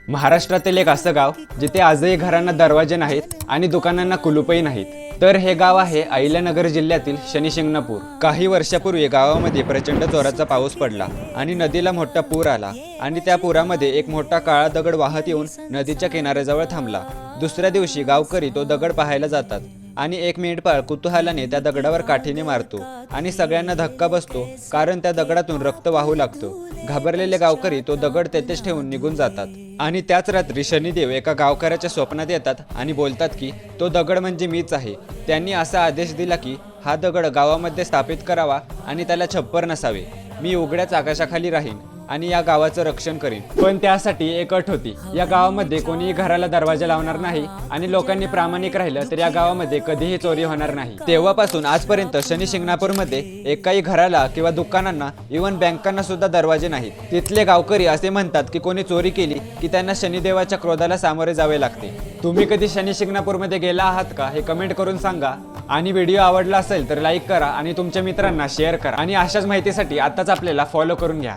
महाराष्ट्रातील एक असं गाव जिथे आजही घरांना दरवाजे नाहीत आणि दुकानांना कुलूपही नाहीत, तर हे गाव आहे अहिल्यानगर जिल्ह्यातील शनिशिंगणापूर। काही वर्षापूर्वी गावामध्ये प्रचंड जोराचा पाऊस पडला आणि नदीला मोठा पूर आला आणि त्या पुरामध्ये एक मोठा काळा दगड वाहत येऊन नदीच्या किनाऱ्याजवळ थांबला। दुसऱ्या दिवशी गावकरी तो दगड पाहायला जातात आणि एक मेंढपाळ कुतूहलाने त्या दगडावर काठीने मारतो आणि सगळ्यांना धक्का बसतो, कारण त्या दगडातून रक्त वाहू लागतो। घाबरलेले गावकरी तो दगड तेथेच ठेवून निघून जातात आणि त्याच रात्री शनिदेव एका गावकऱ्याच्या स्वप्नात येतात आणि बोलतात की तो दगड म्हणजे मीच आहे। त्यांनी असा आदेश दिला की हा दगड गावामध्ये स्थापित करावा आणि त्याला छप्पर नसावे। मी उघड्याच आकाशाखाली राहीन आणि या गावाचं रक्षण करीन, पण त्यासाठी एक अट होती। या गावामध्ये कोणीही घराला दरवाजा लावणार नाही आणि लोकांनी प्रामाणिक राहिलं तर या गावामध्ये कधीही चोरी होणार नाही। तेव्हापासून आजपर्यंत शनिशिंगणापूरमध्ये एकाही घराला किंवा दुकानांना, इव्हन बँकांना सुद्धा दरवाजे नाहीत। तिथले गावकरी असे म्हणतात की कोणी चोरी केली की त्यांना शनिदेवाच्या क्रोधाला सामोरे जावे लागते। तुम्ही कधी शनिशिंगणापूरमध्ये गेला आहात का हे कमेंट करून सांगा आणि व्हिडिओ आवडला असेल तर लाईक करा आणि तुमच्या मित्रांना शेअर करा आणि अशाच माहितीसाठी आताच आपल्याला फॉलो करून घ्या।